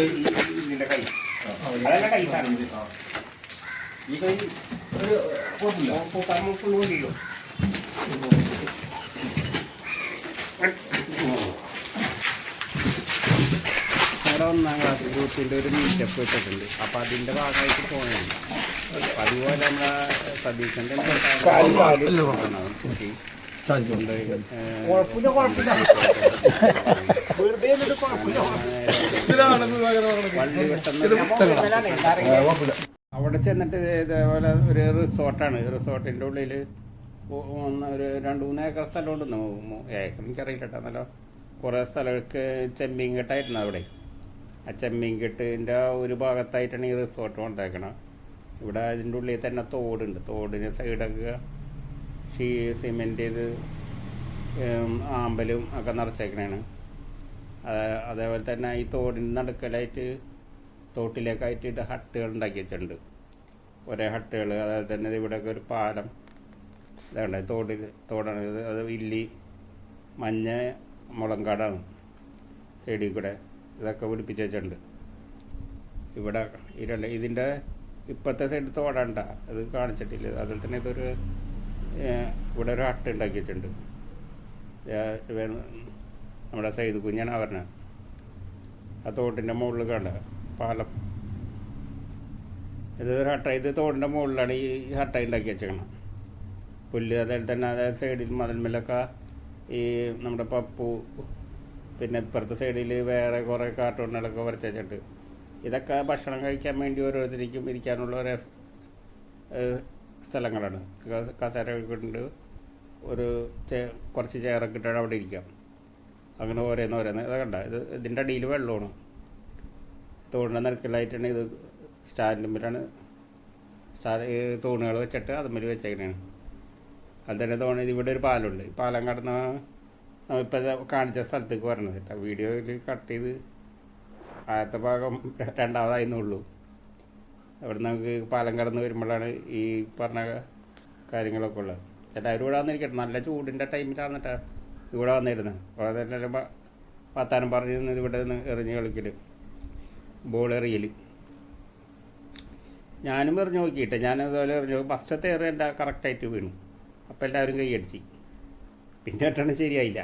ഇതിൻ്റെ കൈ അതല്ല കൈ സാധനം ഈ കൈ ഒരു കുഴപ്പമില്ല ഫുള്ള് കൊണ്ടില്ലോ അവിടെ 1-ാം ക്ലാസ് ഗ്രൂപ്പിൻ്റെ ഒരു മീറ്റപ്പ് വെച്ചിട്ടുണ്ട്. അപ്പോൾ അതിൻ്റെ ഭാഗമായിട്ട് പോയാണ്. അതുപോലെ നമ്മളെ സതീശൻ്റെ കുട്ടി അവിടെ ചെന്നിട്ട് ഇതേപോലെ ഒരു റിസോർട്ടാണ്. റിസോർട്ടിൻ്റെ ഉള്ളിൽ ഒരു 2-3 ഏക്കർ സ്ഥലം ഉണ്ടെന്ന്. ഏക്കർ എനിക്കറിയില്ല കേട്ടോ. നല്ല കുറേ സ്ഥലങ്ങൾക്ക് ചെമ്മീൻകെട്ടായിരുന്നു അവിടെ. ആ ചെമ്മീൻകെട്ടിൻ്റെ ഒരു ഭാഗത്തായിട്ടാണ് ഈ റിസോർട്ട് കൊണ്ടേക്കണം. ഇവിടെ അതിൻ്റെ ഉള്ളിൽ തന്നെ തോടുണ്ട്. തോടിന് സൈഡൊക്കെ സിമെൻ്റ് ചെയ്ത് ആമ്പലും ഒക്കെ നിറച്ചേക്കണേണ്. അതേപോലെ തന്നെ ഈ തോടിന് നടുക്കലായിട്ട് തോട്ടിലേക്കായിട്ട് ഹട്ടുകൾ ഉണ്ടാക്കി വെച്ചിട്ടുണ്ട്. ഒരേ ഹട്ടുകൾ. അതേപോലെ തന്നെ ഇവിടെയൊക്കെ ഒരു പാലം ഇതാണ്. തോടാണ് ഇത്. അത് ഇല്ലി മഞ്ഞ മുളങ്കാടാണ് സൈഡിൽ കൂടെ. ഇതൊക്കെ പിടിപ്പിച്ച് വെച്ചിട്ടുണ്ട്. ഇവിടെ ഇതിൻ്റെ ഇപ്പോഴത്തെ സൈഡ് തോടണ്ട, അത് കാണിച്ചിട്ടില്ല. അതുപോലെ തന്നെ ഇതൊരു ഇവിടെ ഒരു ഹട്ട് ഉണ്ടാക്കി വെച്ചിട്ടുണ്ട്. നമ്മുടെ സൈദ് കുഞ്ഞാണ് പറഞ്ഞത്. ആ തോട്ടിൻ്റെ മുകളിൽ കണ്ട പാലം. ഇതൊരു ഹട്ട. ഇത് തോടിൻ്റെ മുകളിലാണ് ഈ ഹട്ട ഉണ്ടാക്കി വെച്ചേക്കണം. പുല്ല് അതേപോലെ തന്നെ അതായത് സൈഡിൽ മതിൽമേലൊക്കെ ഈ നമ്മുടെ പപ്പു, പിന്നെ ഇപ്പുറത്തെ സൈഡിൽ വേറെ കുറേ കാർട്ടൂണുകളൊക്കെ വരച്ച് വെച്ചിട്ടുണ്ട്. ഇതൊക്കെ ഭക്ഷണം കഴിക്കാൻ വേണ്ടി ഓരോരുത്തർക്കും ഇരിക്കാനുള്ള ഓരോ സ്ഥലങ്ങളാണ്. കസേരയൊക്കെ ഉണ്ട്. ഒരു കുറച്ച് ചെയറൊക്കെ ഇട്ടാണ് അവിടെ ഇരിക്കാം. അങ്ങനെ ഓരോന്ന് ഇത് കണ്ട. ഇതിൻ്റെ അടിയിൽ വെള്ളമാണ്. തോണിൻ്റെ നടുക്കിലായിട്ടാണ് ഇത്. സ്റ്റാൻഡുമ്പിലാണ് തൂണുകൾ വെച്ചിട്ട് അതുമ്മൽ വെച്ചേക്കണേണ്. അത് തന്നെ തോണി. ഇവിടെ ഒരു പാലമുണ്ട്. ഈ പാലം കടന്ന ഇപ്പോൾ കാണിച്ച സ്ഥലത്തേക്ക് വരണത് കേട്ടോ. വീഡിയോയിൽ കട്ട് ചെയ്ത് ആദ്യത്തെ ഭാഗം 2ാമതായിരുന്നുള്ളൂ. അവിടെ നമുക്ക് പാലം കടന്ന് വരുമ്പോഴാണ് ഈ പറഞ്ഞ കാര്യങ്ങളൊക്കെ ഉള്ളത്. എല്ലാവരും ഇവിടെ വന്നിരിക്കട്ടെ. നല്ല ചൂടിൻ്റെ ടൈമിലാണ് കേട്ടോ ഇവിടെ വന്നിരുന്നത്. വളരെ നല്ല വർത്താനം പറഞ്ഞിരുന്നത്. ഇവിടെ നിന്ന് എറിഞ്ഞ് കളിക്കൽ, ബോൾ എറിയൽ. ഞാനും എറിഞ്ഞ് നോക്കിയിട്ട് ഞാനതുപോലെ എറിഞ്ഞു. ഫസ്റ്റത്തെ എറി എൻ്റെ കറക്റ്റായിട്ട് വീണു. അപ്പോൾ എല്ലാവരും കൈയടിച്ച്. പിന്നെ ഒരെണ്ണം ശരിയായില്ല.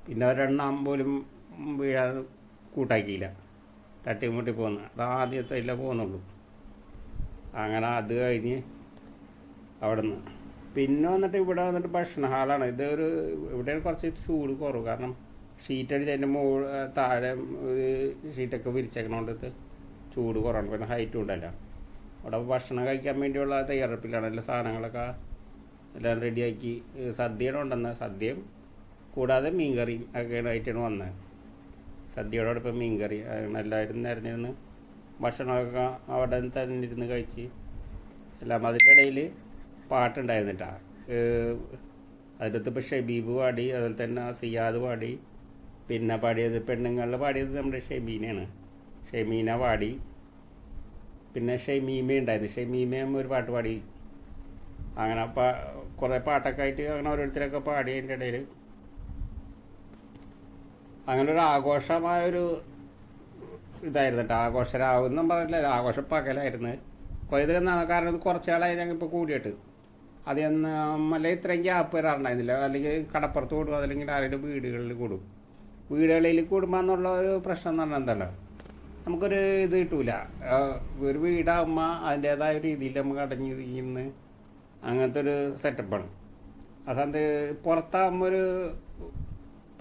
പിന്നെ ഒരെണ്ണം പോലും വീഴാതെ കൂട്ടാക്കിയില്ല. തട്ടിമുട്ടി പോകുന്നു. അത് ആദ്യത്തെ ഇല്ല പോകുന്നുള്ളൂ. അങ്ങനെ അത് കഴിഞ്ഞ് അവിടെ നിന്ന് പിന്നെ വന്നിട്ട് ഇവിടെ വന്നിട്ട് ഭക്ഷണ ഹാളാണ്. ഇതൊരു ഇവിടെ കുറച്ച് ചൂട് കുറവ്. കാരണം ഷീറ്റ് അടിച്ച് അതിൻ്റെ താഴെ ഒരു ഷീറ്റൊക്കെ വിരിച്ചേക്കണോണ്ട് ചൂട് കുറവാണ്. പിന്നെ ഹൈറ്റും ഉണ്ടല്ലോ. അവിടെ ഭക്ഷണം കഴിക്കാൻ വേണ്ടിയുള്ള തയ്യാറെടുപ്പിലാണ്. എല്ലാ സാധനങ്ങളൊക്കെ എല്ലാം റെഡിയാക്കി. സദ്യയാണ് ഉണ്ടെന്ന്. സദ്യയും കൂടാതെ മീൻകറിയും ഒക്കെയാണ് ആയിട്ടാണ് വന്നത്. സദ്യയോടൊപ്പം മീൻകറി. എല്ലാവരും നിരഞ്ഞിരുന്ന് ഭക്ഷണമൊക്കെ അവിടെ തന്നെ ഇരുന്ന് കഴിച്ച് എല്ലാം. അതിൻ്റെ ഇടയിൽ പാട്ടുണ്ടായിരുന്നിട്ടാ. അതിനകത്ത് ഇപ്പോൾ ഷബീബ് പാടി, അതുപോലെ തന്നെ സിയാദ് പാടി. പിന്നെ പാടിയത് പെണ്ണുങ്ങളിൽ പാടിയത് നമ്മുടെ ഷെമീനയാണ്. ഷെമീന പാടി. പിന്നെ ഷെമീമ ഉണ്ടായിരുന്നു. ഷെമീമയും ഒരു പാട്ട് പാടി. അങ്ങനെ കുറേ പാട്ടൊക്കെ ആയിട്ട് അങ്ങനെ ഓരോരുത്തരൊക്കെ പാടി. അതിൻ്റെ ഇടയിൽ അങ്ങനെ ഒരു ആഘോഷമായൊരു ഇതായിരുന്നു കേട്ടോ. ആഘോഷരാവെന്നും പറഞ്ഞില്ല, ആഘോഷപ്പകലായിരുന്നു. ഇത് കാരണം ഇത് കുറച്ചാളായി ഞങ്ങളിപ്പോൾ കൂടിയിട്ട്. അത് മല്ല ഇത്രയും ഗ്യാപ്പ് വരാറുണ്ടായിരുന്നില്ല. അല്ലെങ്കിൽ കടപ്പുറത്ത് കൂടും, അതല്ലെങ്കിൽ ആരെങ്കിലും വീടുകളിൽ കൂടും. വീടുകളിൽ കൂടുമ്പോൾ എന്നുള്ള ഒരു പ്രശ്നം എന്ന് പറഞ്ഞാൽ എന്തല്ലോ, നമുക്കൊരു ഇത് കിട്ടൂല. ഒരു വീടാകുമ്പോൾ അതിൻ്റേതായ രീതിയിൽ നമുക്ക് അടഞ്ഞിരിക്കുന്ന അങ്ങനത്തെ ഒരു സെറ്റപ്പാണ്. ആ സമയത്ത് പുറത്താകുമ്പോൾ ഒരു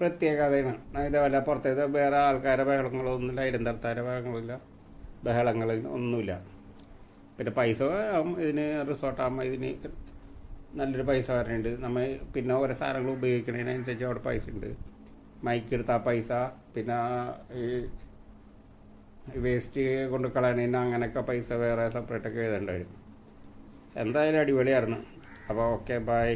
പ്രത്യേകതയാണ്. ഇതേപോലെ പുറത്തേക്ക് വേറെ ആൾക്കാരെ ബഹളങ്ങളൊന്നുമില്ല, അയലന്തരത്താരെ ബഹളങ്ങളില്ല, ബഹളങ്ങൾ ഒന്നുമില്ല. പിന്നെ പൈസ ഇതിന് റിസോർട്ടാകുമ്പോൾ ഇതിന് നല്ലൊരു പൈസ വരുന്നുണ്ട്. നമ്മൾ പിന്നെ ഓരോ സാധനങ്ങൾ ഉപയോഗിക്കുന്നതിനനുസരിച്ച് അവിടെ പൈസ ഉണ്ട്. മൈക്ക് എടുത്താൽ പൈസ, പിന്നെ ഈ വേസ്റ്റ് കൊണ്ട് കളയണതിന് അങ്ങനെയൊക്കെ പൈസ വേറെ സെപ്പറേറ്റൊക്കെ എഴുതേണ്ടി വരും. എന്തായാലും അടിപൊളിയായിരുന്നു. അപ്പോൾ ഓക്കെ, ബൈ.